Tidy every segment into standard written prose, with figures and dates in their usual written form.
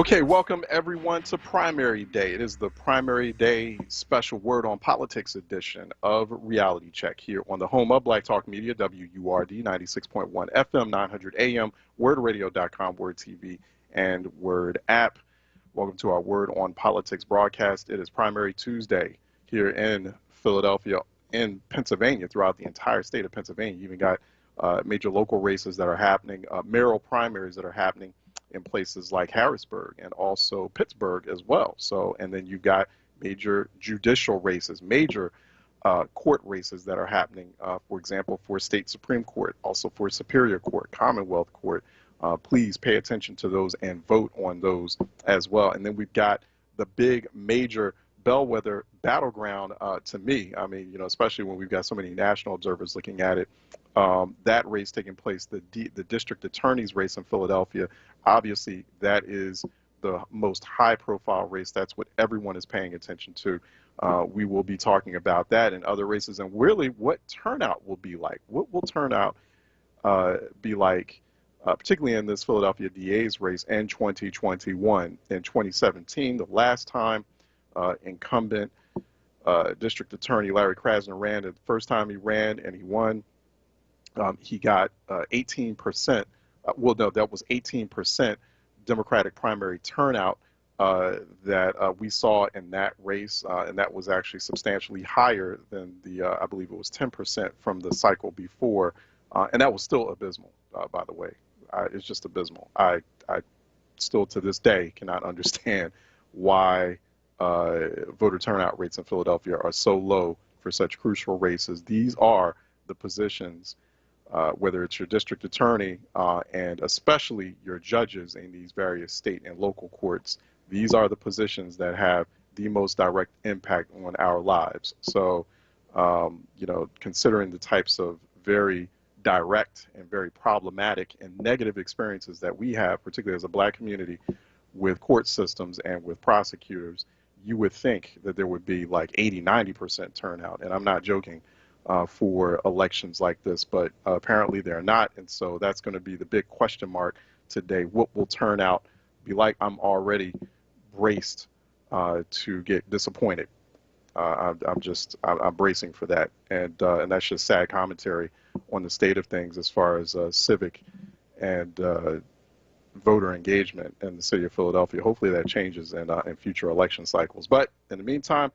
Okay, welcome everyone to Primary Day. It is the Primary Day special Word on Politics edition of Reality Check here on the home of Black Talk Media, WURD 96.1 FM, 900 AM, WURDradio.com, WURD TV, and WURD app. Welcome to our Word on Politics broadcast. It is Primary Tuesday here in Philadelphia, in Pennsylvania, throughout the entire state of Pennsylvania. You even got major local races that are happening, mayoral primaries that are happening in places like Harrisburg and also Pittsburgh as well. So, and then you've got major judicial races, major court races that are happening, for example, for state Supreme Court, also for Superior Court, Commonwealth Court. Please pay attention to those and vote on those as well. And then we've got the big major bellwether battleground to me. I mean, you know, especially when we've got so many national observers looking at it. That race taking place, the district attorney's race in Philadelphia, obviously that is the most high-profile race. That's what everyone is paying attention to. We will be talking about that and other races and really what turnout will be like. What will turnout be like, particularly in this Philadelphia DA's race in 2021. In 2017, the last time incumbent District Attorney Larry Krasner ran, the first time he ran and he won, he got 18%. Well, no, that was 18% Democratic primary turnout that we saw in that race, and that was actually substantially higher than the, I believe it was 10% from the cycle before, and that was still abysmal, by the way. It's just abysmal. I still to this day cannot understand why voter turnout rates in Philadelphia are so low for such crucial races. These are the positions, whether it's your district attorney and especially your judges in these various state and local courts, these are the positions that have the most direct impact on our lives. So, you know, considering the types of very direct and very problematic and negative experiences that we have, particularly as a Black community, with court systems and with prosecutors, you would think that there would be like 80–90% turnout, and I'm not joking, for elections like this, but apparently they're not, and so that's going to be the big question mark today. What will turnout be like? I'm already braced to get disappointed. I'm bracing for that, and that's just sad commentary on the state of things as far as civic and voter engagement in the city of Philadelphia. Hopefully that changes in future election cycles. But in the meantime,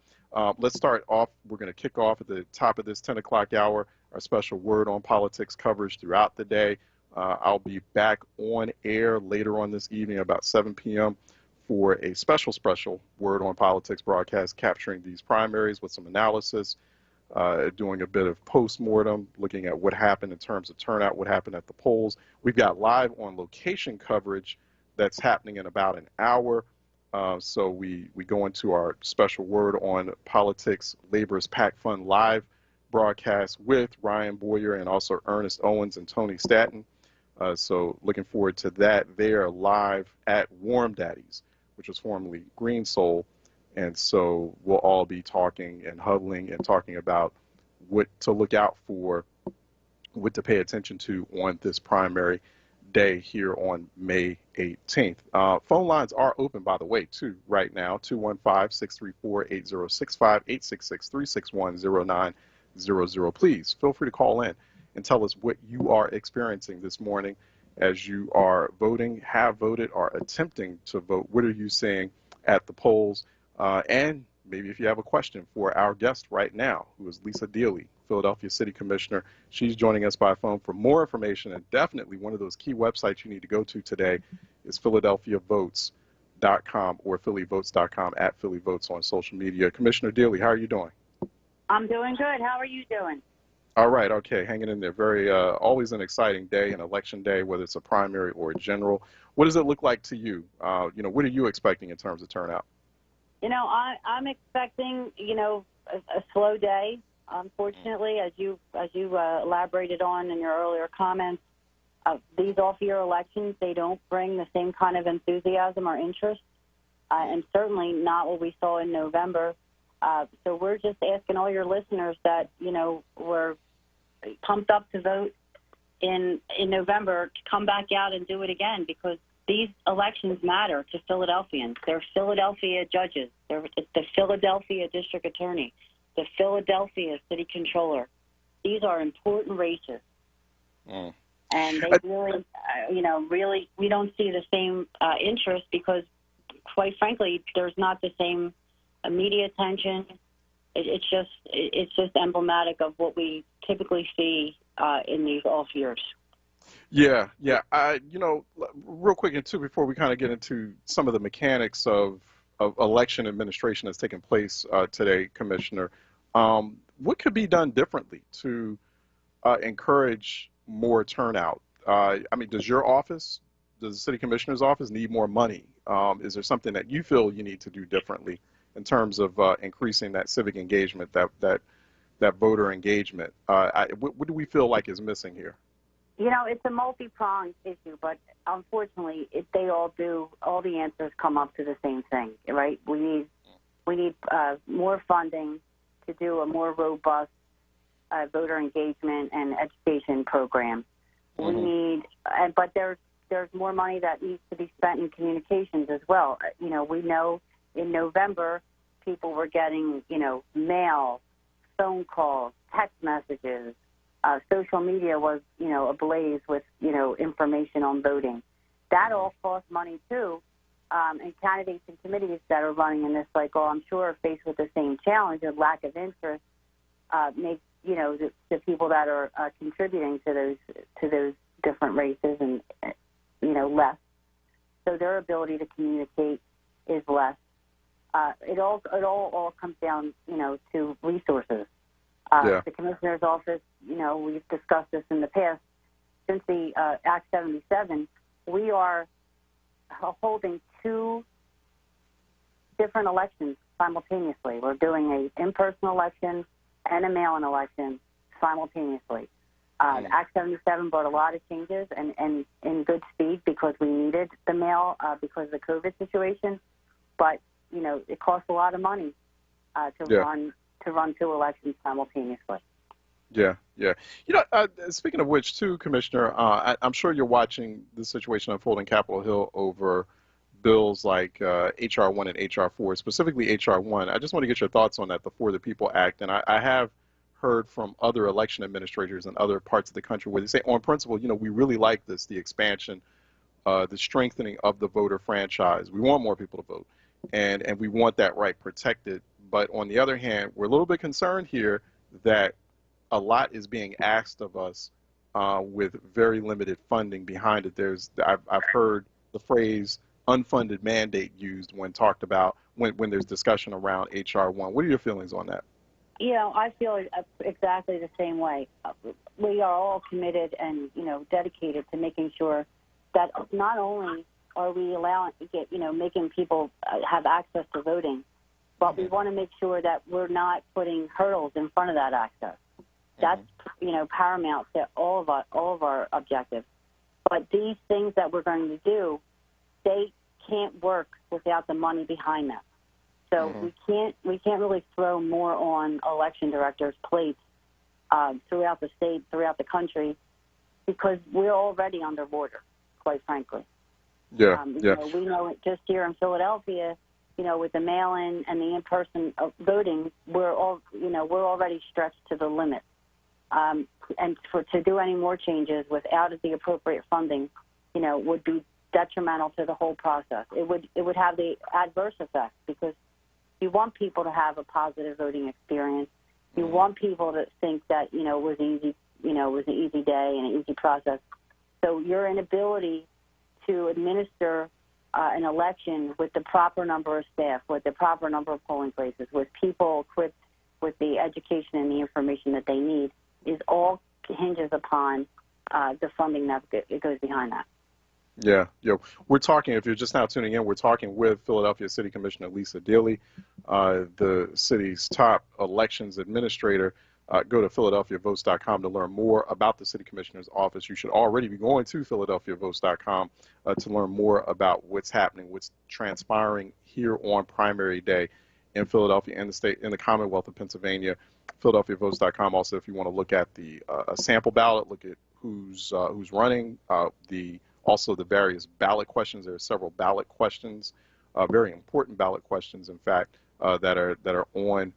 let's start off. We're going to kick off at the top of this 10 o'clock hour, our special Word on Politics coverage throughout the day. I'll be back on air later on this evening, about 7 p.m., for a special Word on Politics broadcast capturing these primaries with some analysis, doing a bit of post-mortem, looking at what happened in terms of turnout, what happened at the polls. We've got live on location coverage that's happening in about an hour. So we go into our special Word on Politics Laborers PAC Fund live broadcast with Ryan Boyer and also Ernest Owens and Tony Statton. So looking forward to that. They are live at Warm Daddies, which was formerly Green Soul. And so we'll all be talking and huddling and talking about what to look out for, what to pay attention to on this primary day here on May 18th. Phone lines are open, by the way, too, right now, 215-634-8065, 866-361-0900. Please feel free to call in and tell us what you are experiencing this morning as you are voting, have voted, or attempting to vote. What are you seeing at the polls? And maybe if you have a question for our guest right now, who is Lisa Dealey, Philadelphia City Commissioner. She's joining us by phone. For more information, and definitely one of those key websites you need to go to today is PhiladelphiaVotes.com or PhillyVotes.com, at PhillyVotes on social media. Commissioner Dealey, how are you doing? I'm doing good. How are you doing? All right, okay, hanging in there. Very, always an exciting day, an election day, whether it's a primary or a general. What does it look like to you? You know, what are you expecting in terms of turnout? You know, I'm expecting, you know, a slow day. Unfortunately, as you elaborated on in your earlier comments, these off-year elections, they don't bring the same kind of enthusiasm or interest, and certainly not what we saw in November. So we're just asking all your listeners that, you know, we're pumped up to vote in November to come back out and do it again, because these elections matter to Philadelphians. They're Philadelphia judges. They're the Philadelphia district attorney, the Philadelphia city controller. These are important races. Mm. And they really, really, we don't see the same interest because, quite frankly, there's not the same media attention. It's just emblematic of what we typically see in these off years. Yeah. Real quick, and too, before we kind of get into some of the mechanics of election administration that's taking place today, Commissioner, what could be done differently to encourage more turnout? Does your office, does the city commissioner's office need more money? Is there something that you feel you need to do differently in terms of increasing that civic engagement, that voter engagement? What do we feel like is missing here? It's a multi-pronged issue, but unfortunately, all the answers come up to the same thing, right? We need more funding to do a more robust voter engagement and education program. Mm-hmm. We need, but there's more money that needs to be spent in communications as well. We know in November people were getting, mail, phone calls, text messages. Social media was, ablaze with, information on voting. That all costs money too. And candidates and committees that are running in this cycle, I'm sure, are faced with the same challenge of lack of interest. Makes the people that are contributing to those different races and less. So their ability to communicate is less. It all comes down to resources. The commissioner's office, we've discussed this in the past. Since the Act 77, we are holding two different elections simultaneously. We're doing an in-person election and a mail-in election simultaneously. Act 77 brought a lot of changes and in good speed because we needed the mail because of the COVID situation. But, it costs a lot of money to run two elections simultaneously. Yeah. Speaking of which, too, Commissioner, I'm sure you're watching the situation unfold in Capitol Hill over bills like H.R. 1 and H.R. 4, specifically H.R. 1. I just want to get your thoughts on that, the For the People Act. And I have heard from other election administrators in other parts of the country where they say, on principle, we really like this, the expansion, the strengthening of the voter franchise. We want more people to vote, and we want that right protected. But on the other hand, we're a little bit concerned here that a lot is being asked of us with very limited funding behind it. I've heard the phrase unfunded mandate used when talked about when there's discussion around H.R. 1. What are your feelings on that? I feel exactly the same way. We are all committed and, dedicated to making sure that not only are we making people have access to voting, but we want to make sure that we're not putting hurdles in front of that access. That's, paramount to all of our objectives. But these things that we're going to do, they can't work without the money behind them. So we can't really throw more on election directors' plates throughout the state, throughout the country, because we're already underwater, quite frankly. We know it just here in Philadelphia. With the mail-in and the in-person voting, we're already stretched to the limit. And to do any more changes without the appropriate funding, would be detrimental to the whole process. It would have the adverse effect because you want people to have a positive voting experience. You want people to think that it was easy, it was an easy day and an easy process. So your inability to administer an election with the proper number of staff, with the proper number of polling places, with people equipped with the education and the information that they need, is all hinges upon the funding that goes behind that. Yeah. We're talking, if you're just now tuning in, we're talking with Philadelphia City Commissioner Lisa Daly, the city's top elections administrator. Go to PhiladelphiaVotes.com to learn more about the City Commissioner's office. You should already be going to PhiladelphiaVotes.com to learn more about what's happening, what's transpiring here on primary day in Philadelphia and the state, in the Commonwealth of Pennsylvania. PhiladelphiaVotes.com. Also, if you want to look at the sample ballot, look at who's running, the also the various ballot questions. There are several ballot questions, very important ballot questions, in fact, that are on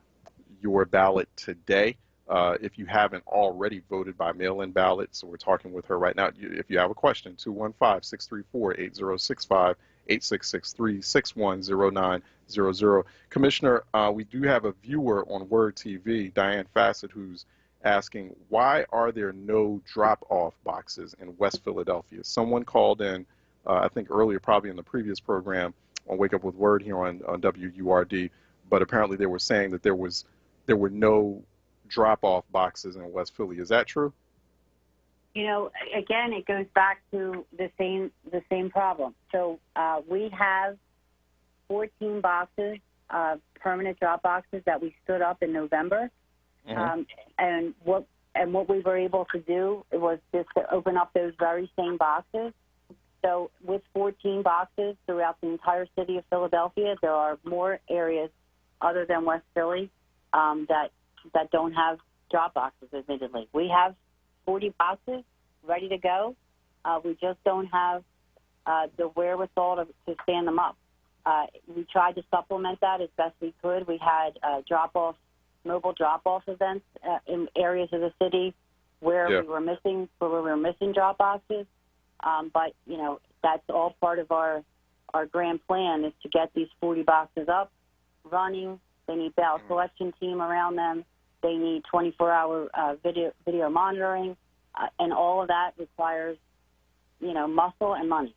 your ballot today. If you haven't already voted by mail-in ballot, so we're talking with her right now. If you have a question, 215-634-8065, 8663-610900. Commissioner, we do have a viewer on WURD TV, Diane Fassett, who's asking, why are there no drop-off boxes in West Philadelphia? Someone called in, I think earlier, probably in the previous program on Wake Up with WURD here on WURD, but apparently they were saying that there were no drop-off boxes in West Philly. Is that true? You know, again, it goes back to the same problem. So we have 14 boxes, permanent drop boxes that we stood up in November, and what we were able to do was just to open up those very same boxes. So with 14 boxes throughout the entire city of Philadelphia, there are more areas other than West Philly that don't have drop boxes, admittedly. We have 40 boxes ready to go. We just don't have the wherewithal to stand them up. We tried to supplement that as best we could. We had mobile drop-off events in areas of the city where we were missing drop boxes. But you know, that's all part of our grand plan, is to get these 40 boxes up, running. They need ballot collection team around them. They need 24-hour video monitoring, and all of that requires, you know, muscle and money.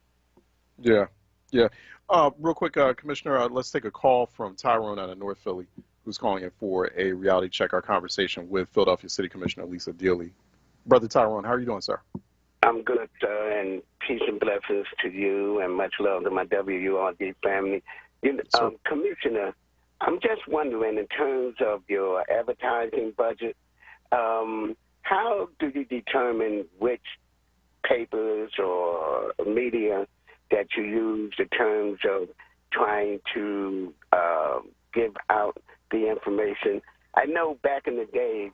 Yeah. Real quick, Commissioner, let's take a call from Tyrone out of North Philly, who's calling in for a reality check, our conversation with Philadelphia City Commissioner Lisa Dealey. Brother Tyrone, how are you doing, sir? I'm good, sir, and peace and blessings to you, and much love to my WURD family. Commissioner, I'm just wondering, in terms of your advertising budget, how do you determine which papers or media that you use in terms of trying to give out the information? I know back in the days,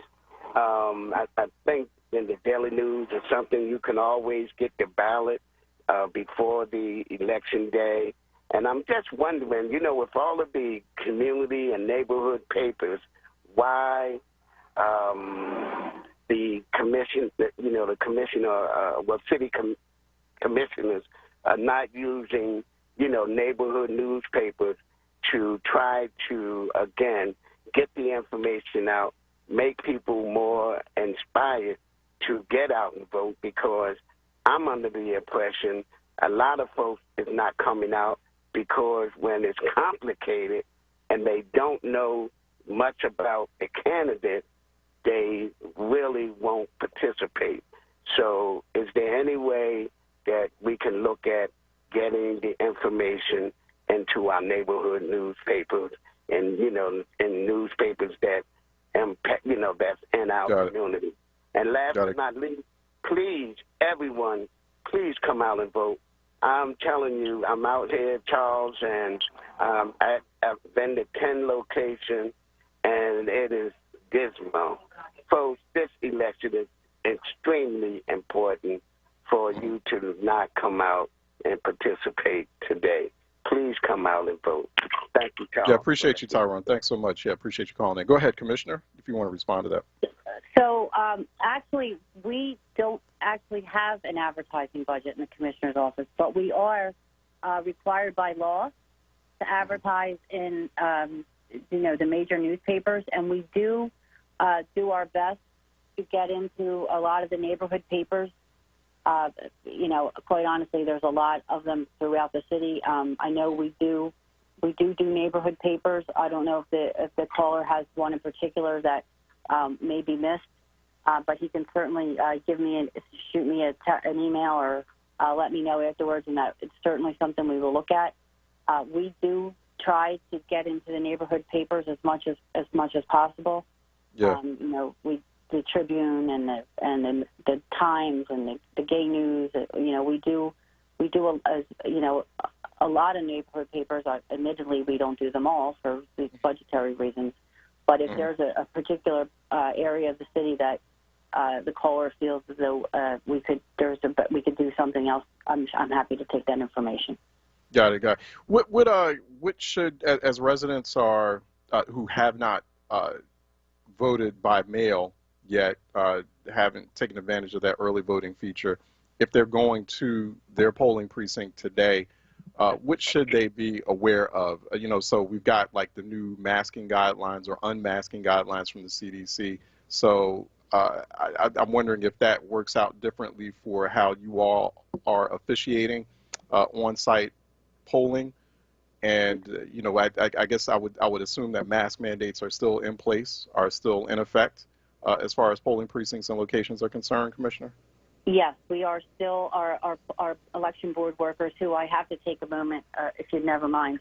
I think in the Daily News or something, you can always get the ballot before the election day. And I'm just wondering, you know, with all of the community and neighborhood papers, why the commission, you know, the commissioner, city commissioners are not using, you know, neighborhood newspapers to try to, again, get the information out, make people more inspired to get out and vote, because I'm under the impression a lot of folks is not coming out because when it's complicated and they don't know much about the candidate, they really won't participate. So is there any way that we can look at getting the information into our neighborhood newspapers and, you know, in newspapers that impact, you know, that's in our community? And last but not least, please, everyone, please come out and vote. I'm telling you, I'm out here, Charles, and I've been to 10 locations, and it is dismal. Folks, this election is extremely important for you to not come out and participate today. Please come out and vote. Thank you, Charles. Yeah, appreciate you, Tyrone. Thanks so much. Yeah, appreciate you calling in. Go ahead, Commissioner, if you want to respond to that. So actually, we don't actually have an advertising budget in the Commissioner's office, but we are required by law to advertise in, you know, the major newspapers, and we do our best to get into a lot of the neighborhood papers. You know, quite honestly, there's a lot of them throughout the city. I know we do neighborhood papers. I don't know if the caller has one in particular that may be missed, but he can certainly shoot me an email or let me know afterwards, and that it's certainly something we will look at. We do try to get into the neighborhood papers as much as possible. Yeah. You know, the Tribune and the Times and the Gay News. You know, we do a lot of neighborhood papers. Admittedly, we don't do them all for budgetary reasons. But if there's a particular area of the city that the caller feels as though we could do something else, I'm happy to take that information. Got it. Got it. What should, as residents are who have not voted by mail yet, haven't taken advantage of that early voting feature, if they're going to their polling precinct today, what should they be aware of? So we've got like the new masking guidelines or unmasking guidelines from the CDC. So I'm wondering if that works out differently for how you all are officiating on-site polling. And I guess I would assume that mask mandates are still in place, are still in effect, as far as polling precincts and locations are concerned, Commissioner. Yes, we are still our election board workers, who I have to take a moment, if you'd never mind,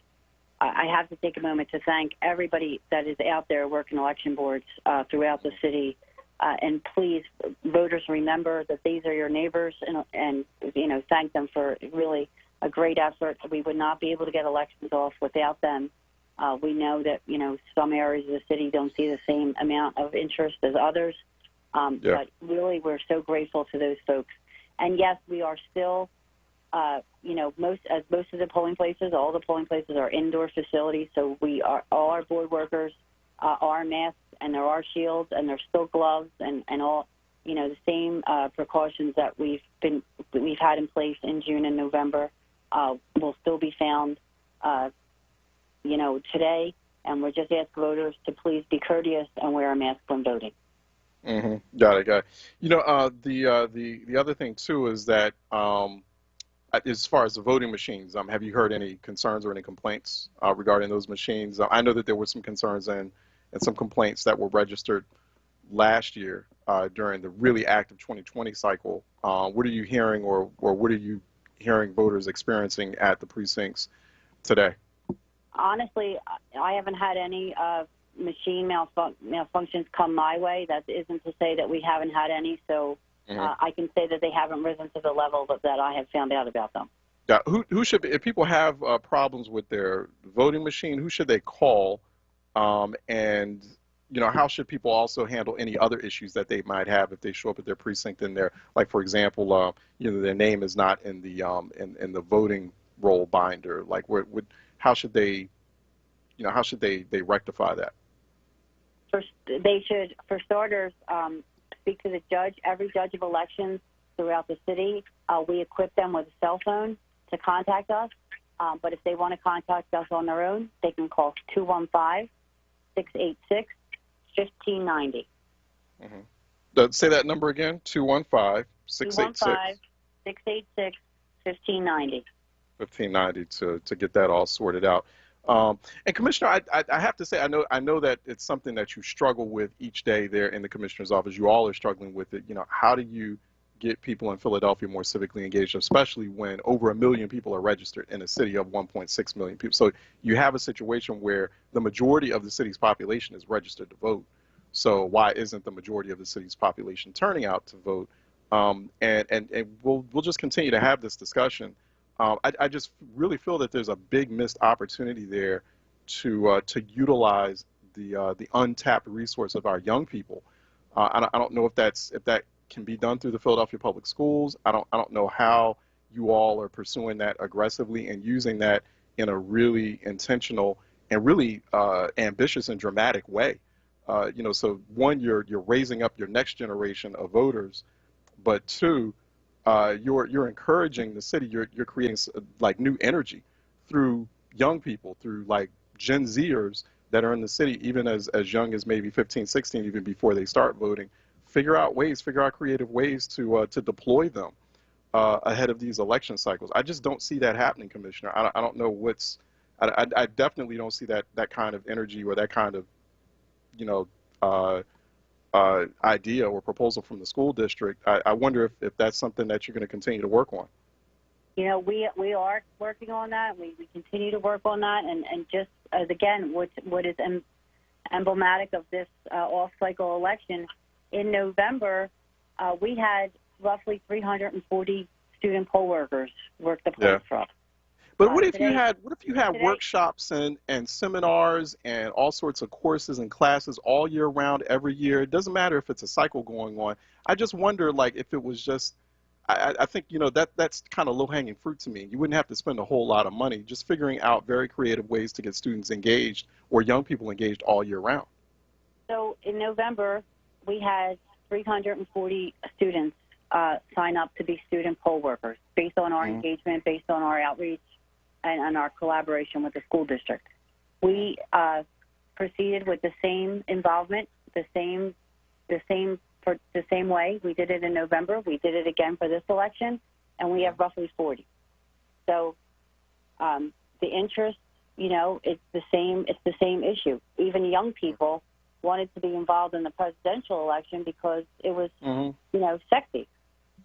I have to take a moment to thank everybody that is out there working election boards throughout the city. And please, voters, remember that these are your neighbors, and thank them for really a great effort. We would not be able to get elections off without them. We know that some areas of the city don't see the same amount of interest as others. But really, we're so grateful to those folks. And yes, we are still, most of the polling places, all the polling places are indoor facilities. So all our board workers are masked, and there are shields, and there's still gloves, and all, the same precautions that we've had in place in June and November will still be found, today. And we're just asking voters to please be courteous and wear a mask when voting. Mm-hmm. Got it. The other thing too is that as far as the voting machines, have you heard any concerns or any complaints regarding those machines? I know that there were some concerns and some complaints that were registered last year during the really active 2020 cycle. What are you hearing, or what are you hearing voters experiencing at the precincts today? Honestly, I haven't had any machine malfunctions come my way. That isn't to say that we haven't had any, so I can say that they haven't risen to the level that I have found out about them. Yeah, who should be, if people have problems with their voting machine, who should they call, and how should people also handle any other issues that they might have if they show up at their precinct and they're, like, for example, their name is not in the in the voting roll binder? Like, how should they rectify that? They should, for starters, speak to the judge. Every judge of elections throughout the city, we equip them with a cell phone to contact us. But if they want to contact us on their own, they can call 215-686-1590. Mm-hmm. Say that number again, 215-686. 215-686-1590. 1590 to get that all sorted out. And Commissioner, I have to say, I know that it's something that you struggle with each day there in the Commissioner's office. You all are struggling with it. How do you get people in Philadelphia more civically engaged, especially when over 1 million people are registered in a city of 1.6 million people? So you have a situation where the majority of the city's population is registered to vote. So why isn't the majority of the city's population turning out to vote? And we'll just continue to have this discussion. I just really feel that there's a big missed opportunity there to utilize the untapped resource of our young people. I don't know if that can be done through the Philadelphia Public Schools. I don't know how you all are pursuing that aggressively and using that in a really intentional and really ambitious and dramatic way. So one, you're raising up your next generation of voters, but two, you're encouraging the city. You're creating like new energy through young people, through like Gen Zers that are in the city, even as young as maybe 15, 16, even before they start voting. Figure out creative ways to deploy them ahead of these election cycles. I just don't see that happening, Commissioner. I don't know I definitely don't see that kind of energy or that kind of idea or proposal from the school district. I wonder if that's something that you're going to continue to work on. We are working on that. We continue to work on that. And just as, again, what is emblematic of this off-cycle election, in November, we had roughly 340 student poll workers work the polls for us. But what if you had today, workshops and seminars and all sorts of courses and classes all year round, every year? It doesn't matter if it's a cycle going on. I just wonder, like, if it was just, I think, that's kind of low-hanging fruit to me. You wouldn't have to spend a whole lot of money just figuring out very creative ways to get students engaged or young people engaged all year round. So in November, we had 340 students sign up to be student poll workers based on our engagement, based on our outreach, and our collaboration with the school district. We proceeded with the same involvement, the same way. We did it in November. We did it again for this election, and we have roughly 40. So the interest, it's the same. It's the same issue. Even young people wanted to be involved in the presidential election because it was, sexy.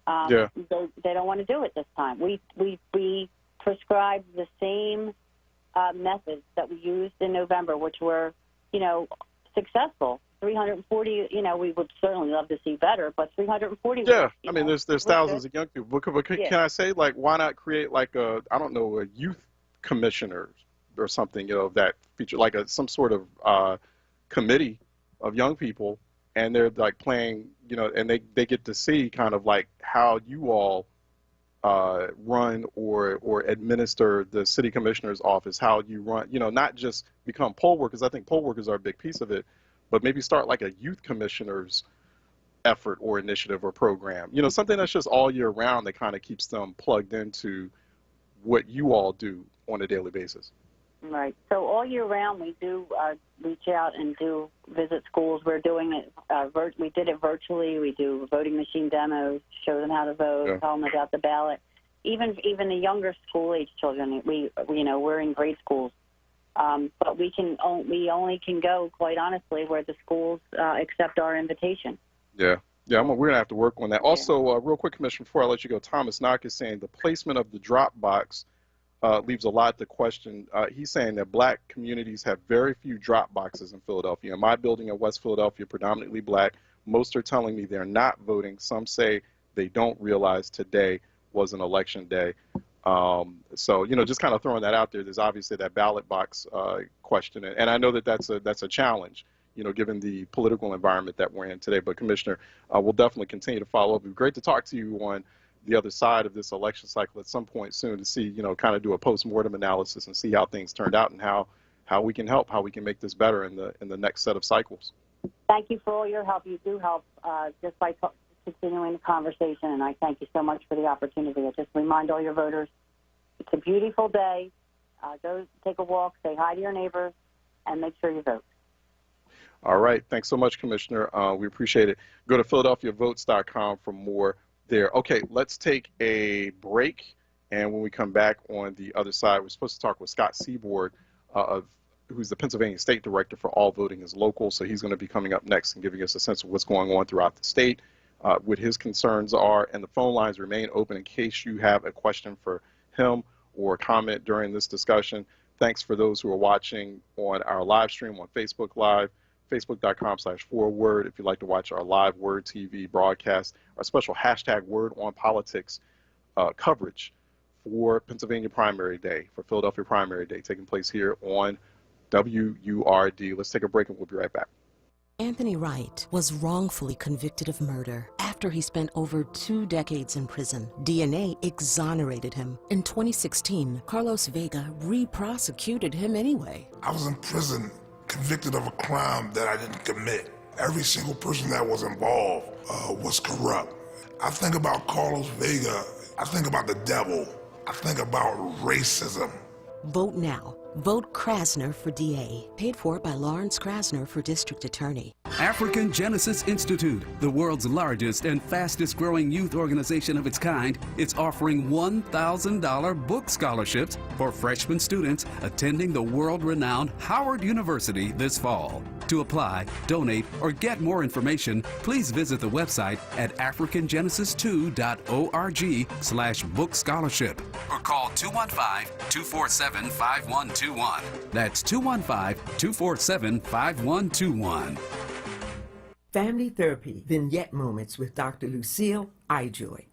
They don't want to do it this time. We prescribed the same methods that we used in November, which were, successful. 340, we would certainly love to see better, but 340. Yeah, I mean, there's thousands of young people. But can I say, like, why not create like a youth commissioner or something, that feature like some sort of committee of young people, and they're like playing, and they get to see kind of like how you all run or administer the city commissioner's office, how you run, not just become poll workers. I think poll workers are a big piece of it, but maybe start like a youth commissioner's effort or initiative or program, something that's just all year round that kind of keeps them plugged into what you all do on a daily basis. Right. So all year round, we do reach out and do visit schools. We're doing it. We did it virtually. We do voting machine demos, show them how to vote, tell them about the ballot. Even the younger school age children, we're in grade schools, but we only can go, quite honestly, where the schools accept our invitation. Yeah. Yeah, we're going to have to work on that. Also, real quick, Commissioner, before I let you go, Thomas Knock is saying the placement of the drop box leaves a lot to question. He's saying that black communities have very few drop boxes in Philadelphia. In my building in West Philadelphia, predominantly black, most are telling me they're not voting. Some say they don't realize today was an election day. So, just kind of throwing that out there, there's obviously that ballot box question. And I know that that's a challenge, given the political environment that we're in today. But, Commissioner, we'll definitely continue to follow up. It'd be great to talk to you on the other side of this election cycle at some point soon to see, kind of do a post-mortem analysis and see how things turned out and how we can help, how we can make this better in the next set of cycles. Thank you for all your help. You do help just by continuing the conversation, and I thank you so much for the opportunity. I just remind all your voters, it's a beautiful day. Go take a walk, say hi to your neighbors, and make sure you vote. All right. Thanks so much, Commissioner. We appreciate it. Go to PhiladelphiaVotes.com for more there. Okay, let's take a break, and when we come back on the other side, we're supposed to talk with Scott Seaboard, who's the Pennsylvania State Director for All Voting is Local, so he's going to be coming up next and giving us a sense of what's going on throughout the state, what his concerns are, and the phone lines remain open in case you have a question for him or a comment during this discussion. Thanks for those who are watching on our live stream on Facebook Live, facebook.com/4word. If you'd like to watch our live WURD TV broadcast, our special hashtag Word on Politics coverage for Pennsylvania Primary Day, for Philadelphia Primary Day, taking place here on WURD. Let's take a break and we'll be right back. Anthony Wright was wrongfully convicted of murder after he spent over 2 decades in prison. DNA exonerated him. In 2016, Carlos Vega re-prosecuted him anyway. I was in prison, convicted of a crime that I didn't commit. Every single person that was involved was corrupt. I think about Carlos Vega, I think about the devil, I think about racism. Vote now. Vote Krasner for DA. Paid for by Lawrence Krasner for District Attorney. African Genesis Institute, the world's largest and fastest growing youth organization of its kind, is offering $1,000 book scholarships for freshman students attending the world-renowned Howard University this fall. To apply, donate, or get more information, please visit the website at africangenesis2.org/book scholarship or call 215-247-5121. That's 215-247-5121. Family Therapy Vignette Moments with Dr. Lucille Ijoy.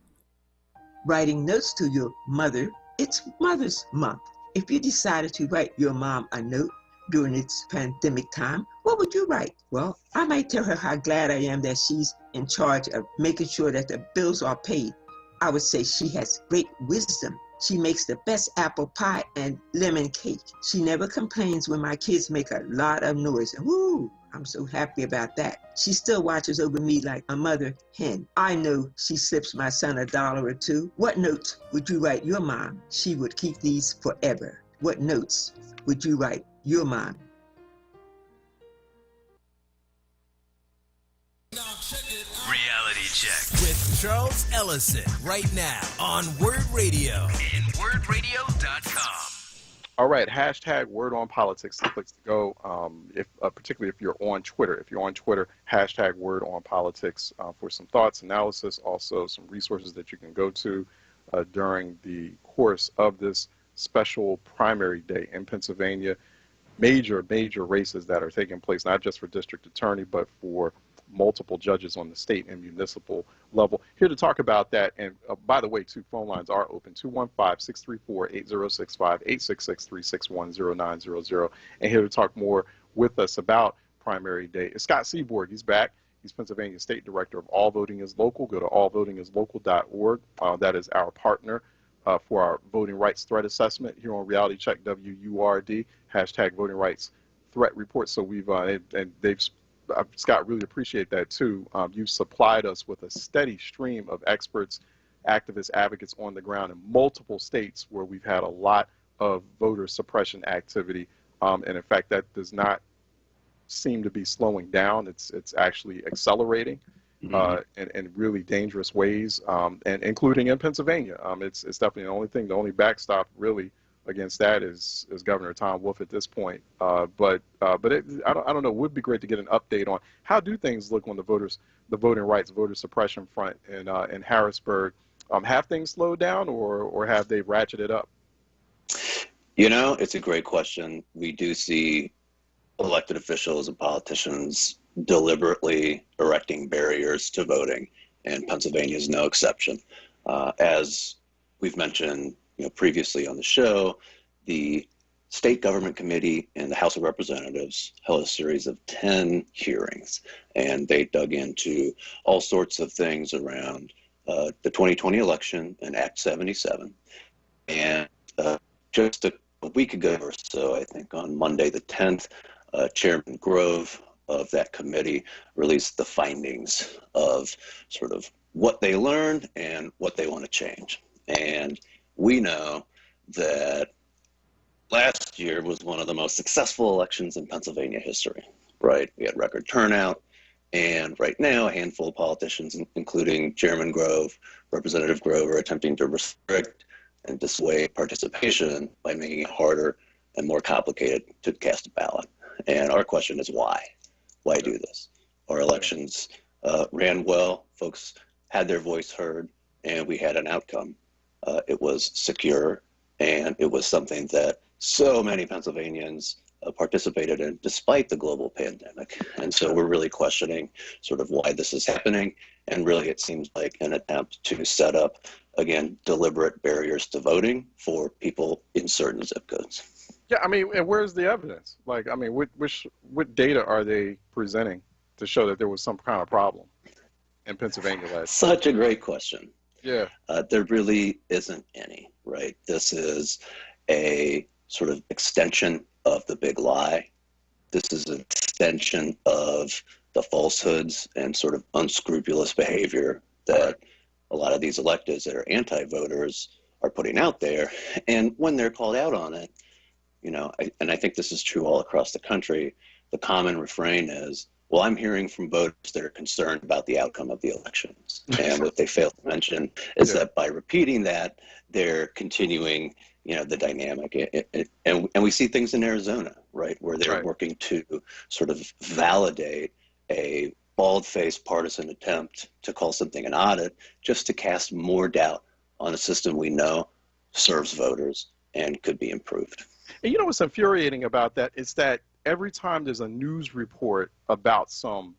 Writing notes to your mother, it's Mother's Month. if you decided to write your mom a note during this pandemic time, what would you write? Well, I might tell her how glad I am that she's in charge of making sure that the bills are paid. I would say she has great wisdom. She makes the best apple pie and lemon cake. She never complains when my kids make a lot of noise. Woo! I'm so happy about that. She still watches over me like a mother hen. I know she slips my son $1 or two. What notes would you write your mom? She would keep these forever. What notes would you write your mom? Reality Check with Charles Ellison right now on WURD Radio and WURDradio.com. All right, hashtag Word on Politics, the place to go, particularly if you're on Twitter. If you're on Twitter, hashtag Word on Politics for some thoughts, analysis, also some resources that you can go to during the course of this special primary day in Pennsylvania. Major races that are taking place, not just for district attorney, but for multiple judges on the state and municipal level. Here to talk about that, and by the way, two phone lines are open, 215-634-8065, 866-361-0900. And here to talk more with us about primary day is Scott Seaborg. He's back. He's Pennsylvania State Director of All Voting is Local. Go to allvotingislocal.org. That is our partner for our voting rights threat assessment here on Reality Check WURD, hashtag voting rights threat report. So we've, and they've, Scott, really appreciate that too. You've supplied us with a steady stream of experts, activists, advocates on the ground in multiple states where we've had a lot of voter suppression activity. And in fact, that does not seem to be slowing down. It's actually accelerating in really dangerous ways, and including in Pennsylvania. It's definitely the only backstop really against that is Governor Tom Wolf at this point. But I don't know. It would be great to get an update on how do things look on the voting rights, voter suppression front in Harrisburg. Have things slowed down or have they ratcheted up? You know, it's a great question. We do see elected officials and politicians deliberately erecting barriers to voting, and Pennsylvania is no exception. As we've mentioned, previously on the show, the State Government Committee and the House of Representatives held a series of 10 hearings, and they dug into all sorts of things around the 2020 election and Act 77. And just a week ago or so, I think on Monday the 10th, Chairman Grove of that committee released the findings of sort of what they learned and what they want to change. And we know that last year was one of the most successful elections in Pennsylvania history, right? We had record turnout, and right now a handful of politicians, including Chairman Grove, Representative Grove, are attempting to restrict and dissuade participation by making it harder and more complicated to cast a ballot. And our question is why? Why do this? Our elections ran well, folks had their voice heard, and we had an outcome. It was secure, and it was something that so many Pennsylvanians participated in despite the global pandemic. And so we're really questioning sort of why this is happening. And really, it seems like an attempt to set up, again, deliberate barriers to voting for people in certain zip codes. Yeah, I mean, and where's the evidence? Like, I mean, what data are they presenting to show that there was some kind of problem in Pennsylvania last year? Such a great question. Yeah. There really isn't any, right? This is a sort of extension of the big lie. This is an extension of the falsehoods and sort of unscrupulous behavior that a lot of these electeds that are anti-voters are putting out there. And when they're called out on it, and I think this is true all across the country, the common refrain is, well, I'm hearing from voters that are concerned about the outcome of the elections. And what they fail to mention is that by repeating that, they're continuing, the dynamic. And we see things in Arizona, right, where they're working to sort of validate a bald-faced partisan attempt to call something an audit just to cast more doubt on a system we know serves voters and could be improved. And you know what's infuriating about that is that every time there's a news report about some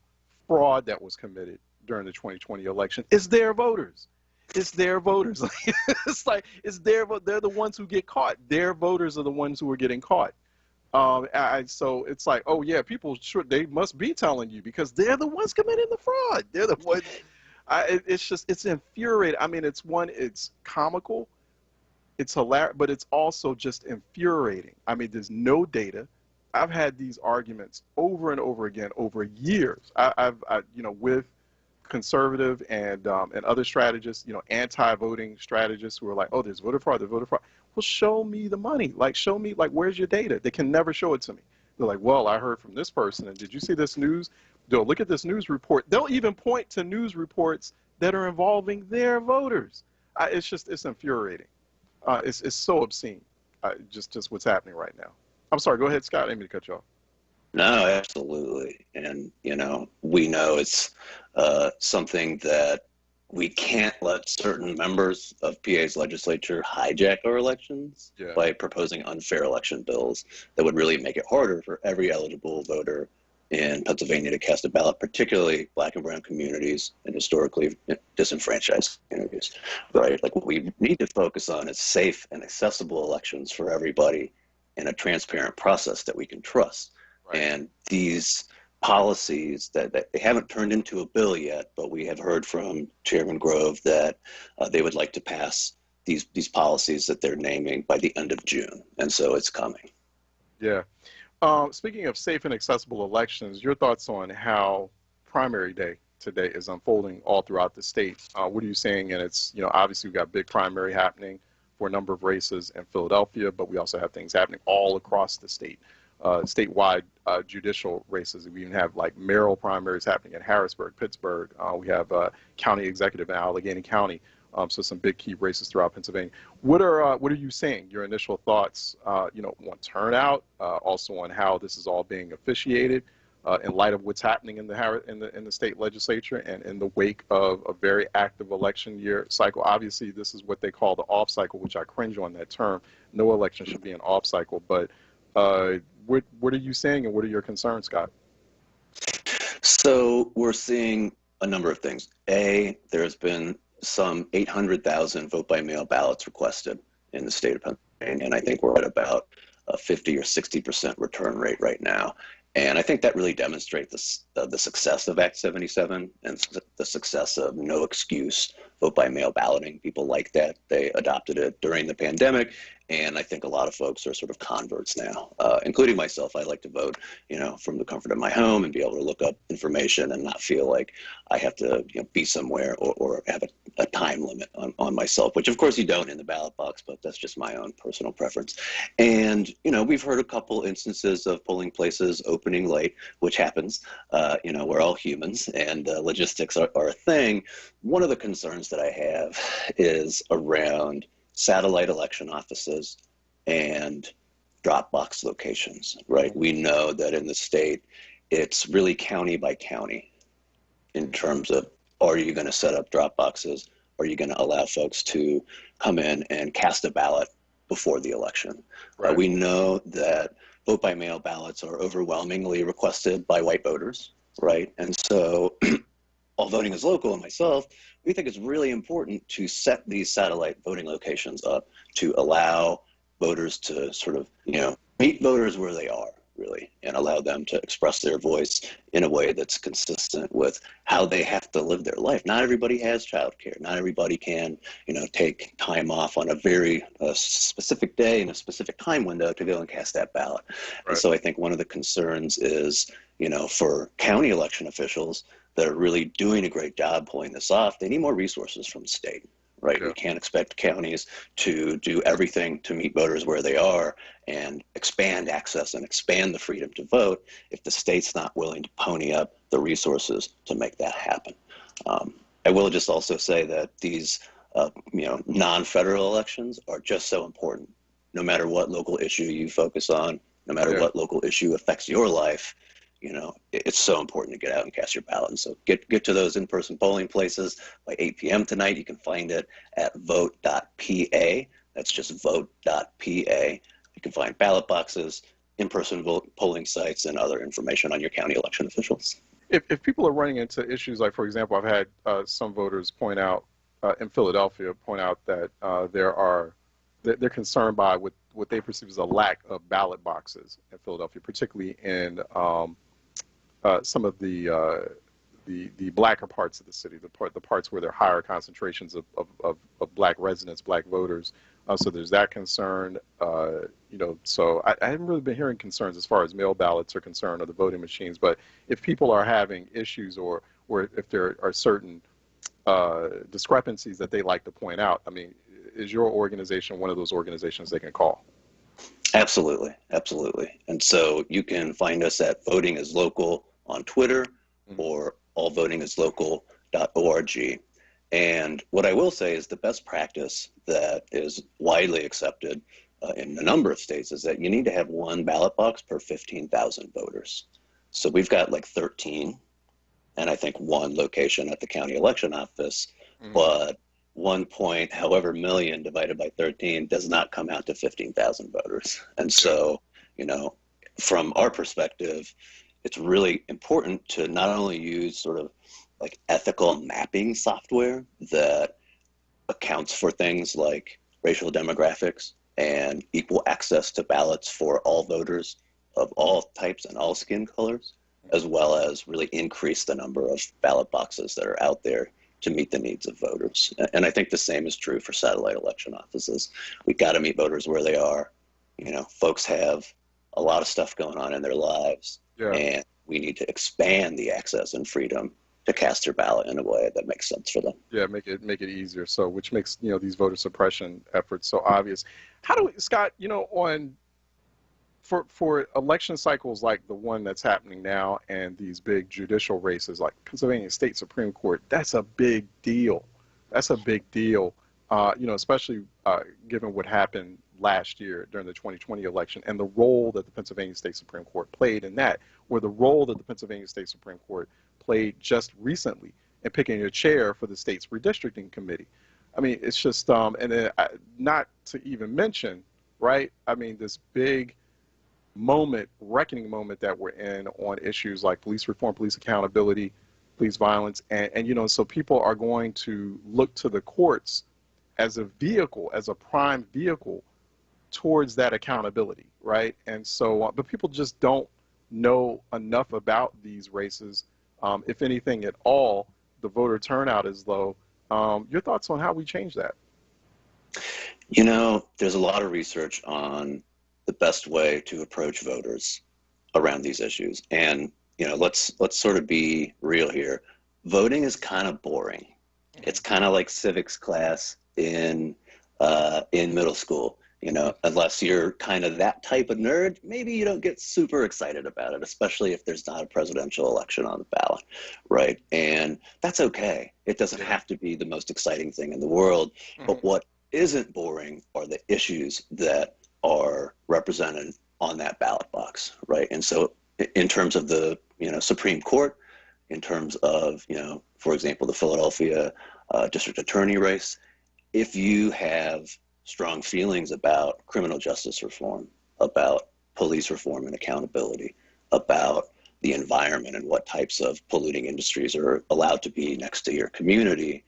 fraud that was committed during the 2020 election, it's their voters. it's their voters. It's like it's their they're the ones who get caught. Their voters are the ones who are getting caught. So it's like, oh yeah, people they must be telling you because they're the ones committing the fraud. They're the ones. It's infuriating. I mean, it's comical, it's hilarious, but it's also just infuriating. I mean, there's no data. I've had these arguments over and over again over years. I've with conservative and other strategists, anti-voting strategists who are like, oh, there's voter fraud, there's voter fraud. Well, show me the money. Like, show me, like, where's your data? They can never show it to me. They're like, well, I heard from this person, and did you see this news? They'll look at this news report. They'll even point to news reports that are involving their voters. It's infuriating. It's so obscene. Just what's happening right now. I'm sorry. Go ahead, Scott. I didn't mean to cut you off. No, absolutely. And, we know it's something that we can't let certain members of PA's legislature hijack our elections by proposing unfair election bills that would really make it harder for every eligible voter in Pennsylvania to cast a ballot, particularly Black and brown communities and historically disenfranchised communities, right? Like, what we need to focus on is safe and accessible elections for everybody in a transparent process that we can trust. Right. And these policies that they haven't turned into a bill yet, but we have heard from Chairman Grove that they would like to pass these policies that they're naming by the end of June. And so it's coming. Yeah. Speaking of safe and accessible elections, your thoughts on how primary day today is unfolding all throughout the state. What are you saying? And it's, obviously we've got big primary happening for a number of races in Philadelphia, but we also have things happening all across the state. Statewide judicial races. We even have like mayoral primaries happening in Harrisburg, Pittsburgh. We have county executive in Allegheny County. So some big key races throughout Pennsylvania. What are you saying? Your initial thoughts, on turnout, also on how this is all being officiated, in light of what's happening in the state legislature and in the wake of a very active election year cycle. Obviously, this is what they call the off cycle, which I cringe on that term. No election should be an off cycle, but what are you saying, and what are your concerns, Scott? So we're seeing a number of things. There's been some 800,000 vote-by-mail ballots requested in the state of Pennsylvania, and I think we're at about a 50 or 60% return rate right now. And I think that really demonstrates the success of Act 77 and the success of no excuse vote-by-mail balloting. People like that. They adopted it during the pandemic, and I think a lot of folks are sort of converts now, including myself. I like to vote, from the comfort of my home and be able to look up information and not feel like I have to be somewhere or have a time limit on myself, which of course you don't in the ballot box, but that's just my own personal preference. And, we've heard a couple instances of polling places opening late, which happens. We're all humans, and logistics are a thing. One of the concerns that I have is around satellite election offices and drop box locations, right? We know that in the state, it's really county by county in terms of, are you going to set up drop boxes? Are you going to allow folks to come in and cast a ballot before the election? Right. We know that vote-by-mail ballots are overwhelmingly requested by white voters, right? And so while voting is local and myself, we think it's really important to set these satellite voting locations up to allow voters to sort of, meet voters where they are, really, and allow them to express their voice in a way that's consistent with how they have to live their life. Not everybody has childcare. Not everybody can, take time off on a very specific day and a specific time window to go and cast that ballot. Right. And so I think one of the concerns is, for county election officials that are really doing a great job pulling this off, they need more resources from the state. Right. Yeah. We can't expect counties to do everything to meet voters where they are and expand access and expand the freedom to vote if the state's not willing to pony up the resources to make that happen. I will just also say that these, non-federal elections are just so important. No matter what local issue you focus on, no matter what local issue affects your life, it's so important to get out and cast your ballot. And so get to those in-person polling places by 8 p.m. tonight. You can find it at vote.pa. That's just vote.pa. You can find ballot boxes, in-person polling sites, and other information on your county election officials. If people are running into issues like, for example, I've had some voters point out in Philadelphia point out that they're concerned by what they perceive as a lack of ballot boxes in Philadelphia, particularly in some of the blacker parts of the city, the parts where there are higher concentrations of black residents, black voters. So there's that concern. So I haven't really been hearing concerns as far as mail ballots are concerned or the voting machines. But if people are having issues or if there are certain discrepancies that they like to point out, I mean, is your organization one of those organizations they can call? Absolutely, absolutely. And so you can find us at Voting is Local on Twitter or allvotingislocal.org. And what I will say is the best practice that is widely accepted in a number of states is that you need to have one ballot box per 15,000 voters. So we've got like 13, and I think one location at the county election office, but 1 point however million divided by 13 does not come out to 15,000 voters. And so, from our perspective, it's really important to not only use sort of like ethical mapping software that accounts for things like racial demographics and equal access to ballots for all voters of all types and all skin colors, as well as really increase the number of ballot boxes that are out there to meet the needs of voters. And I think the same is true for satellite election offices. We got to meet voters where they are. Folks have a lot of stuff going on in their lives, and we need to expand the access and freedom to cast their ballot in a way that makes sense for them. Yeah, make it easier. So, which makes these voter suppression efforts so obvious. How do we, Scott? For election cycles like the one that's happening now, and these big judicial races like Pennsylvania State Supreme Court, that's a big deal. That's a big deal. Especially given what happened last year during the 2020 election and the role that the Pennsylvania State Supreme Court played in that, or the role that the Pennsylvania State Supreme Court played just recently in picking a chair for the state's redistricting committee. I mean, it's just, and then not to even mention, right? I mean, this big reckoning moment that we're in on issues like police reform, police accountability, police violence, and so people are going to look to the courts as a vehicle, as a prime vehicle towards that accountability, right? And so, but people just don't know enough about these races. If anything at all, the voter turnout is low. Your thoughts on how we change that? There's a lot of research on the best way to approach voters around these issues. And, let's sort of be real here. Voting is kind of boring. It's kind of like civics class in middle school. Unless you're kind of that type of nerd, maybe you don't get super excited about it, especially if there's not a presidential election on the ballot, right? And that's okay. It doesn't have to be the most exciting thing in the world. But what isn't boring are the issues that are represented on that ballot box, right? And so in terms of the, Supreme Court, in terms of, for example, the Philadelphia district attorney race, if you have strong feelings about criminal justice reform, about police reform and accountability, about the environment and what types of polluting industries are allowed to be next to your community,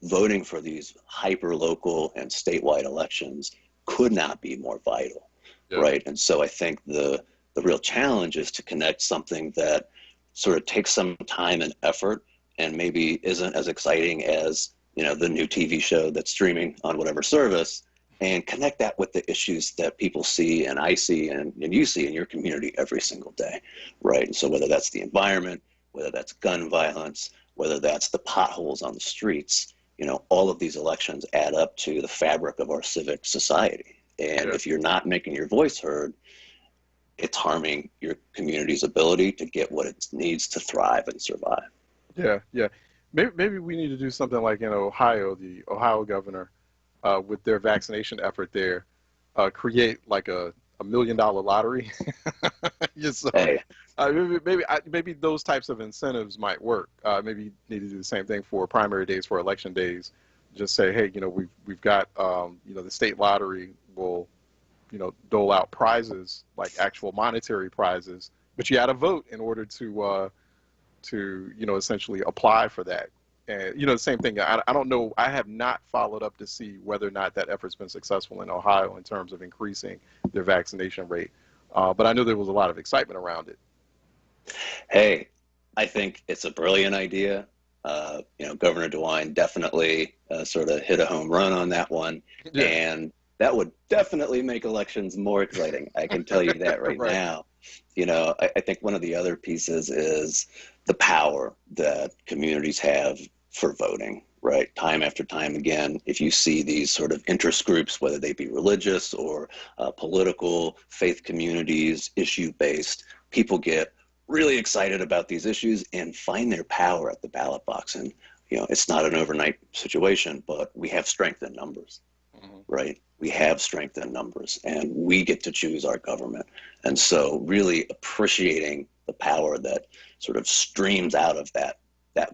voting for these hyper-local and statewide elections could not be more vital, right? And so I think the real challenge is to connect something that sort of takes some time and effort and maybe isn't as exciting as, the new TV show that's streaming on whatever service, and connect that with the issues that people see and I see and you see in your community every single day, right? And so whether that's the environment, whether that's gun violence, whether that's the potholes on the streets, all of these elections add up to the fabric of our civic society. And if you're not making your voice heard, it's harming your community's ability to get what it needs to thrive and survive. Yeah. Maybe we need to do something like in Ohio, the Ohio governor, with their vaccination effort there, create like a $1 million lottery. Maybe those types of incentives might work. Maybe you need to do the same thing for primary days, for election days. Just say, hey, we've got the state lottery will dole out prizes, like actual monetary prizes, but you got to vote in order to essentially apply for that. And, you know, the same thing. I don't know. I have not followed up to see whether or not that effort's been successful in Ohio in terms of increasing their vaccination rate. But I know there was a lot of excitement around it. Hey, I think it's a brilliant idea. You know, Governor DeWine definitely sort of hit a home run on that one. Yeah. And that would definitely make elections more exciting. I can tell you that right now. You know, I think one of the other pieces is the power that communities have for voting, right? Time after time again, if you see these sort of interest groups, whether they be religious or political, faith communities, issue-based, people get really excited about these issues and find their power at the ballot box. And, you know, it's not an overnight situation, but we have strength in numbers, right? We have strength in numbers, and we get to choose our government. And so really appreciating the power that sort of streams out of that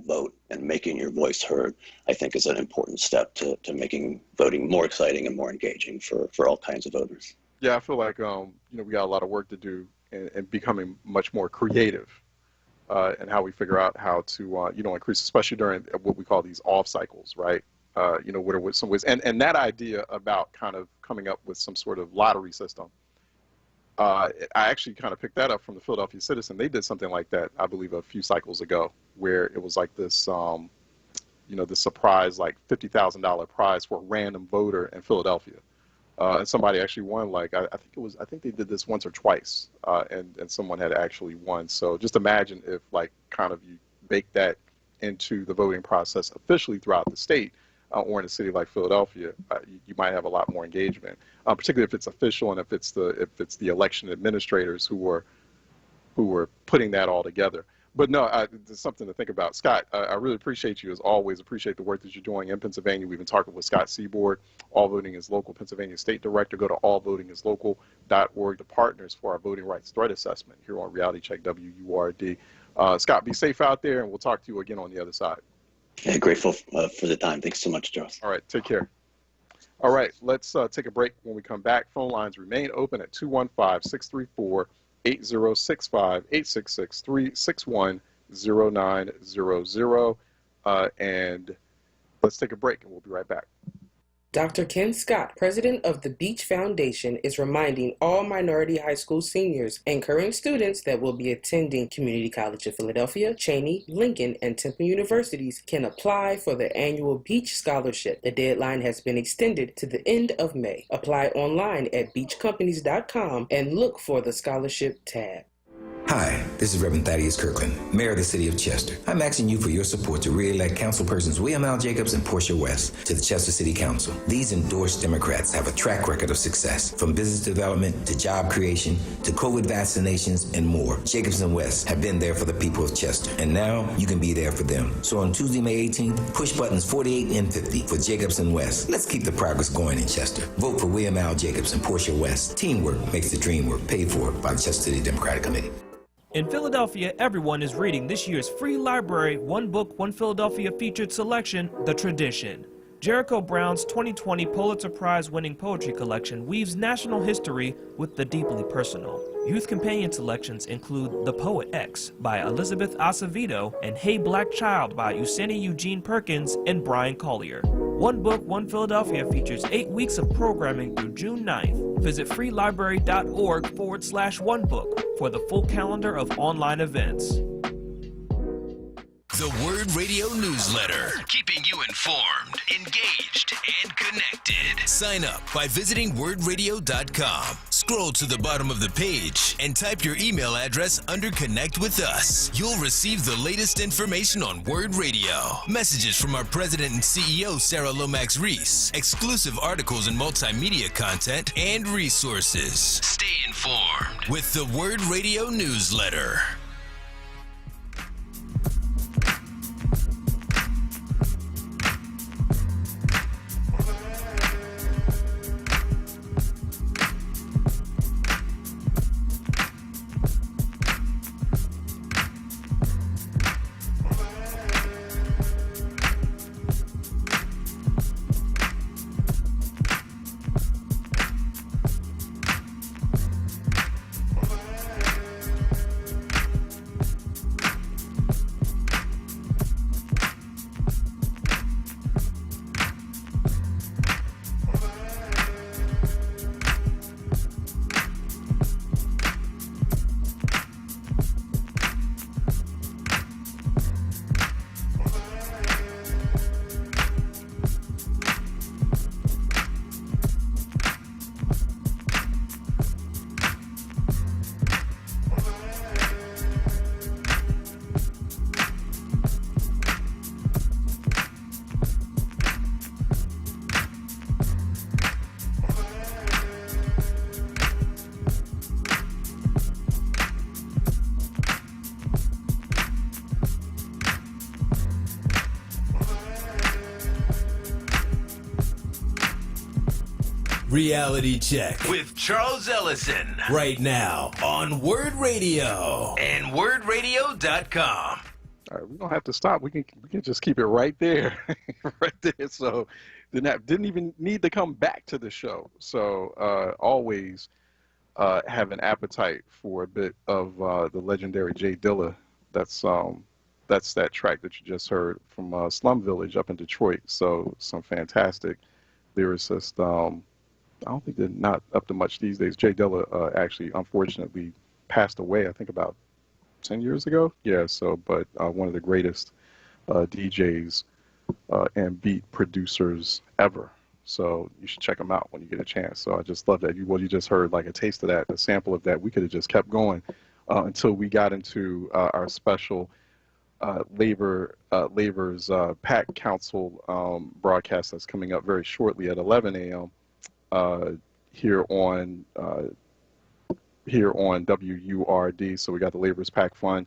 vote and making your voice heard, I think is an important step to making voting more exciting and more engaging for all kinds of voters. Yeah, I feel like, you know, we got a lot of work to do in becoming much more creative in how we figure out how to, you know, increase, especially during what we call these off cycles, right? You know, what are some ways, and that idea about kind of coming up with some sort of lottery system. I actually kind of picked that up from the Philadelphia Citizen. They did something like that, I believe, a few cycles ago, where it was like this, you know, this surprise, like $50,000 prize for a random voter in Philadelphia. And somebody actually won, like, I think they did this once or twice, and someone had actually won. So just imagine if, like, kind of you bake that into the voting process officially throughout the state, or in a city like Philadelphia, you might have a lot more engagement, particularly if it's official and if it's the election administrators who are putting that all together. But no, it's something to think about. Scott, I really appreciate you as always. Appreciate the work that you're doing in Pennsylvania. We've been talking with Scott Seaboard, All Voting is Local, Pennsylvania State Director. Go to allvotingislocal.org, the partners for our voting rights threat assessment here on Reality Check WURD. Scott, be safe out there, and we'll talk to you again on the other side. Yeah, grateful for the time. Thanks so much, Charles. All right, take care. All right, let's take a break. When we come back, phone lines remain open at 215-634-8065, 866-361-0900. And let's take a break, and we'll be right back. Dr. Ken Scott, president of the Beach Foundation, is reminding all minority high school seniors and current students that will be attending Community College of Philadelphia, Cheney, Lincoln, and Temple universities can apply for the annual Beach Scholarship. The deadline has been extended to the end of May. Apply online at beachcompanies.com and look for the scholarship tab. Hi, this is Reverend Thaddeus Kirkland, Mayor of the City of Chester. I'm asking you for your support to re-elect councilpersons William L. Jacobs and Portia West to the Chester City Council. These endorsed Democrats have a track record of success, from business development to job creation to COVID vaccinations and more. Jacobs and West have been there for the people of Chester, and now you can be there for them. So on Tuesday, May 18th, push buttons 48 and 50 for Jacobs and West. Let's keep the progress going in Chester. Vote for William L. Jacobs and Portia West. Teamwork makes the dream work. Paid for by the Chester City Democratic Committee. In Philadelphia, everyone is reading this year's free library One Book, One Philadelphia featured selection, The Tradition. Jericho Brown's 2020 Pulitzer Prize-winning poetry collection weaves national history with the deeply personal. Youth companion selections include The Poet X by Elizabeth Acevedo and Hey Black Child by Useni Eugene Perkins and Brian Collier. One Book, One Philadelphia features 8 weeks of programming through June 9th. Visit freelibrary.org/onebook for the full calendar of online events. The WURD Radio newsletter, keeping you informed, engaged, and connected. Sign up by visiting wordradio.com. Scroll to the bottom of the page and type your email address under Connect with Us. You'll receive the latest information on WURD Radio, messages from our president and CEO, Sarah Lomax Reese, exclusive articles and multimedia content, and resources. Stay informed with the WURD Radio newsletter. Reality Check with Charles Ellison right now on WURD Radio and WURDradio.com. All right, we don't have to stop. We can just keep it right there, right there. So didn't even need to come back to the show. So always have an appetite for a bit of the legendary Jay Dilla. That's that track that you just heard from Slum Village up in Detroit. So some fantastic lyricists. I don't think they're not up to much these days. Jay Dilla actually, unfortunately, passed away, I think about 10 years ago. Yeah, so, but one of the greatest DJs and beat producers ever. So you should check him out when you get a chance. So I just love that. You just heard like a taste of that, a sample of that. We could have just kept going until we got into our special Labor's PAC Council broadcast that's coming up very shortly at 11 a.m. Here on WURD. So we got the Labor's PAC Fund.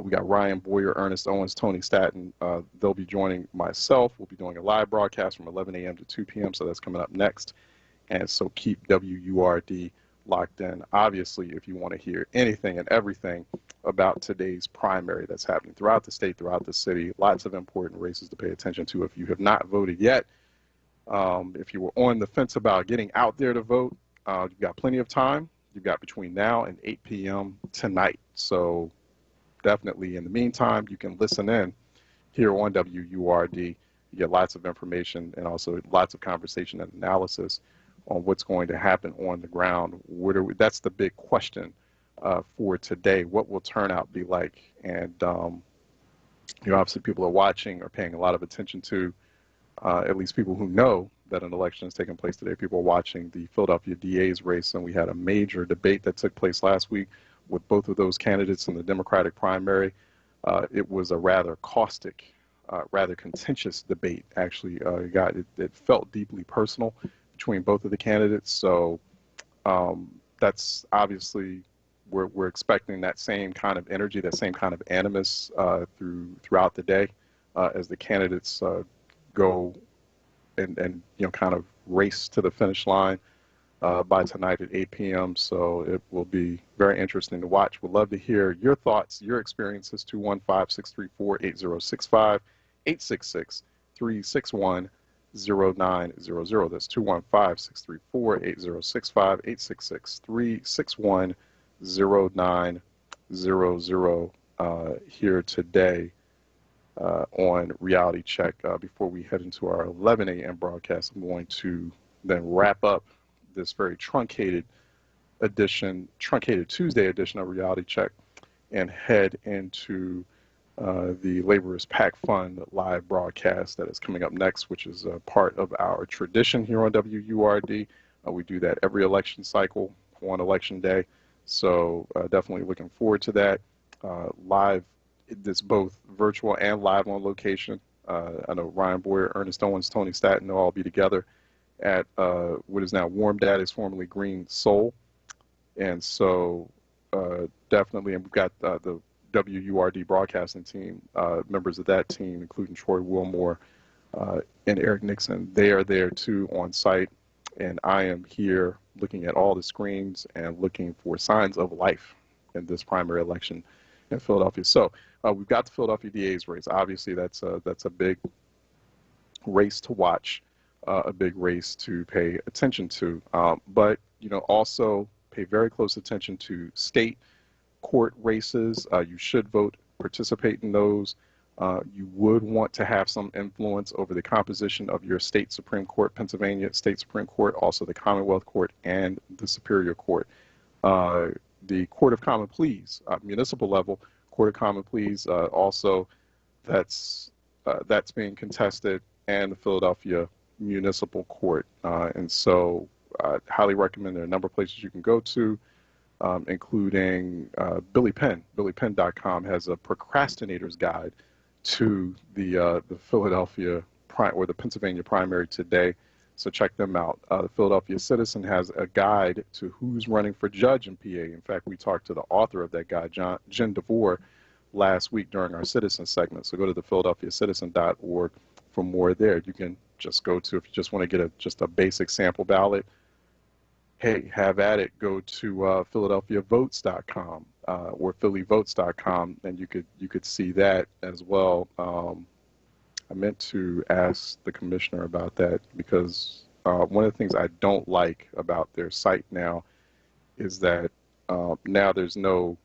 We got Ryan Boyer, Ernest Owens, Tony Staton. They'll be joining myself. We'll be doing a live broadcast from 11 a.m. to 2 p.m. So that's coming up next. And so keep WURD locked in. Obviously, if you want to hear anything and everything about today's primary that's happening throughout the state, throughout the city, lots of important races to pay attention to. If you have not voted yet, if you were on the fence about getting out there to vote, you've got plenty of time. You've got between now and 8 p.m. tonight. So definitely in the meantime, you can listen in here on WURD. You get lots of information and also lots of conversation and analysis on what's going to happen on the ground. That's the big question for today. What will turnout be like? And obviously people are watching or paying a lot of attention to, at least people who know that an election is taking place today. People are watching the Philadelphia DA's race, and we had a major debate that took place last week with both of those candidates in the Democratic primary. It was a rather caustic, rather contentious debate, actually. It felt deeply personal between both of the candidates. So that's obviously, we're expecting that same kind of energy, that same kind of animus throughout the day as the candidates go and kind of race to the finish line by tonight at 8 p.m. So it will be very interesting to watch. We'd love to hear your thoughts, your experiences. 215-634-8065, 866-361-0900. That's 215-634-8065, 866-361-0900 here today on Reality Check. Before we head into our 11 a.m. broadcast, I'm going to then wrap up this very truncated Tuesday edition of Reality Check and head into the Laborers PAC Fund live broadcast that is coming up next, which is a part of our tradition here on WURD. We do that every election cycle on election day. So definitely looking forward to that. Live, it's both virtual and live on location. I know Ryan Boyer, Ernest Owens, Tony Staton will all be together at what is now Warm Daddies, formerly Green Soul. And so definitely, and we've got the WURD broadcasting team, members of that team, including Troy Wilmore and Eric Nixon. They are there too on site. And I am here looking at all the screens and looking for signs of life in this primary election in Philadelphia. So we've got the Philadelphia DA's race. Obviously, that's a big race to watch, a big race to pay attention to. But also pay very close attention to state court races. You should vote, participate in those. You would want to have some influence over the composition of your state Supreme Court, Pennsylvania State Supreme Court, also the Commonwealth Court and the Superior Court. The Court of Common Pleas, municipal level, Court of Common Pleas, also that's being contested, and the Philadelphia Municipal Court. And so I highly recommend there are a number of places you can go to, including Billy Penn. BillyPenn.com has a procrastinator's guide to the Philadelphia or the Pennsylvania primary today. So check them out. The Philadelphia Citizen has a guide to who's running for judge in PA. In fact, we talked to the author of that guide, Jen DeVore, last week during our Citizen segment. So go to the PhiladelphiaCitizen.org for more there. You can just go to, if you just want to get just a basic sample ballot hey, have at it. Go to PhiladelphiaVotes.com or PhillyVotes.com, and you could see that as well. I meant to ask the commissioner about that because one of the things I don't like about their site now is that now there's no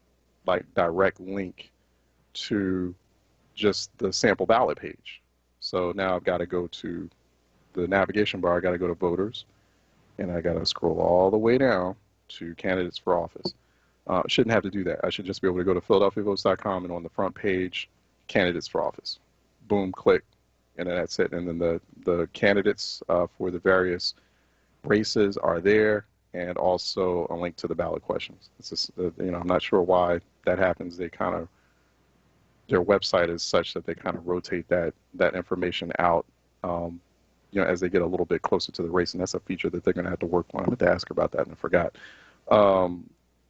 like direct link to just the sample ballot page. So now I've got to go to the navigation bar. I got to go to voters, and I got to scroll all the way down to candidates for office. Shouldn't have to do that. I should just be able to go to PhiladelphiaVotes.com, and on the front page, candidates for office. Boom, click, and then that's it. And then the candidates for the various races are there, and also a link to the ballot questions. It's just, I'm not sure why that happens. They kind of, their website is such that they kind of rotate that information out, as they get a little bit closer to the race, and that's a feature that they're going to have to work on. I meant to ask her about that and I forgot.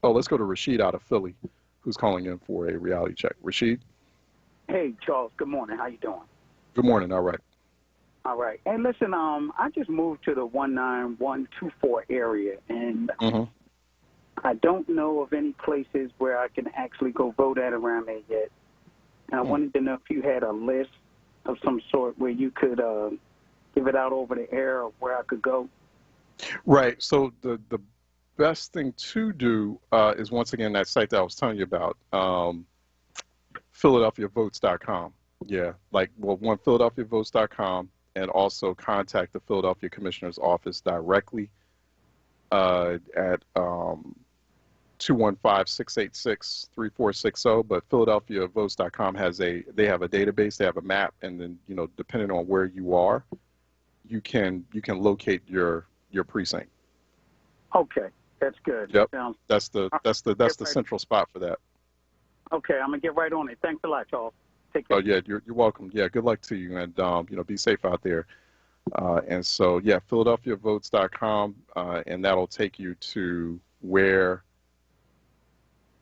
Let's go to Rashid out of Philly, who's calling in for a reality check. Rashid? Hey, Charles. Good morning. How you doing? Good morning. All right. All right. Hey, listen, I just moved to the 19124 area, and I don't know of any places where I can actually go vote at around there yet. And I wanted to know if you had a list of some sort where you could give it out over the air of where I could go. Right. So the best thing to do is, once again, that site that I was telling you about, PhiladelphiaVotes.com. Yeah, PhiladelphiaVotes.com, and also contact the Philadelphia Commissioner's Office directly at 215-686-3460. But PhiladelphiaVotes.com they have a database, they have a map, and then depending on where you are, you can locate your precinct. Okay, that's good. Yep, that's the central spot for that. Okay, I'm gonna get right on it. Thanks a lot, Charles. Take care. Oh yeah, you're welcome. Yeah, good luck to you, and be safe out there. And so yeah, PhiladelphiaVotes.com, and that'll take you to where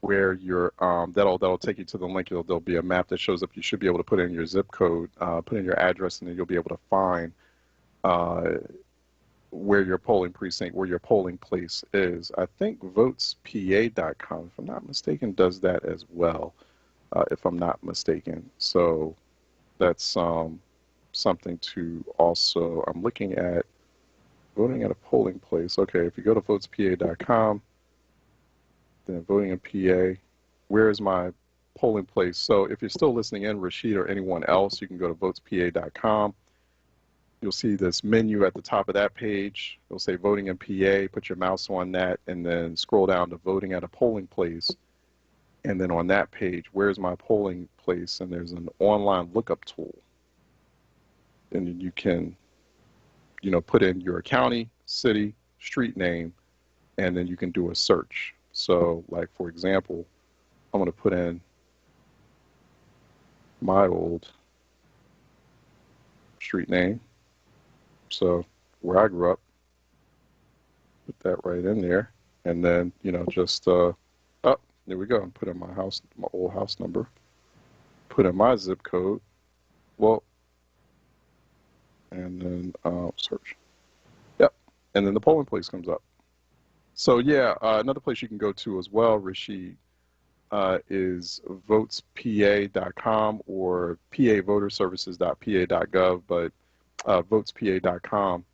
you're. That'll take you to the link. There'll be a map that shows up. You should be able to put in your zip code, put in your address, and then you'll be able to find where your polling place is. I think votespa.com, if I'm not mistaken, does that as well. If I'm not mistaken. So that's something to also, I'm looking at voting at a polling place. Okay, if you go to votespa.com, then voting in PA, where is my polling place? So if you're still listening in, Rashid or anyone else, you can go to votespa.com. You'll see this menu at the top of that page. It'll say voting in PA, put your mouse on that, and then scroll down to voting at a polling place. And then on that page, where's my polling place? And there's an online lookup tool. And you can, put in your county, city, street name, and then you can do a search. So, like, for example, I'm going to put in my old street name. So, where I grew up, put that right in there. And then, there we go. Put in my old house number. Put in my zip code. And then search. Yep. And then the polling place comes up. So yeah, another place you can go to as well, Rashid, is votespa.com or pavoterservices.pa.gov, but votespa.com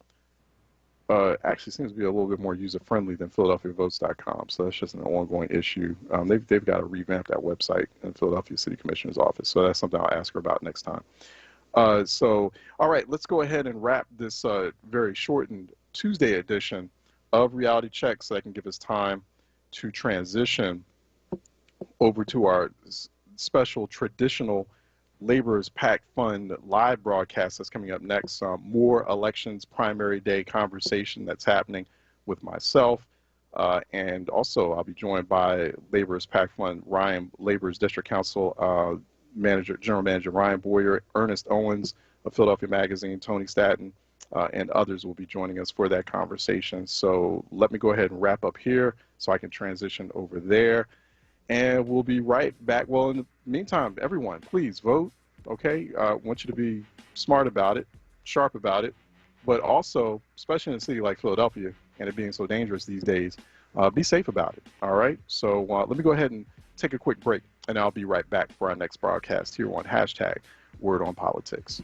actually seems to be a little bit more user-friendly than PhiladelphiaVotes.com, so that's just an ongoing issue. They've got to revamp that website in the Philadelphia City Commissioner's Office, so that's something I'll ask her about next time. All right, let's go ahead and wrap this very shortened Tuesday edition of Reality Check so that can give us time to transition over to our special traditional Laborers PAC Fund live broadcast that's coming up next. More elections primary day conversation that's happening with myself. And also I'll be joined by Laborers PAC Fund Laborers District Council General Manager Ryan Boyer, Ernest Owens of Philadelphia Magazine, Tony Staton, and others will be joining us for that conversation. So let me go ahead and wrap up here so I can transition over there. And we'll be right back. Well, in the meantime, everyone, please vote, okay? I want you to be smart about it, sharp about it, but also, especially in a city like Philadelphia, and it being so dangerous these days, be safe about it. All right. So let me go ahead and take a quick break, and I'll be right back for our next broadcast here on #WordOnPolitics.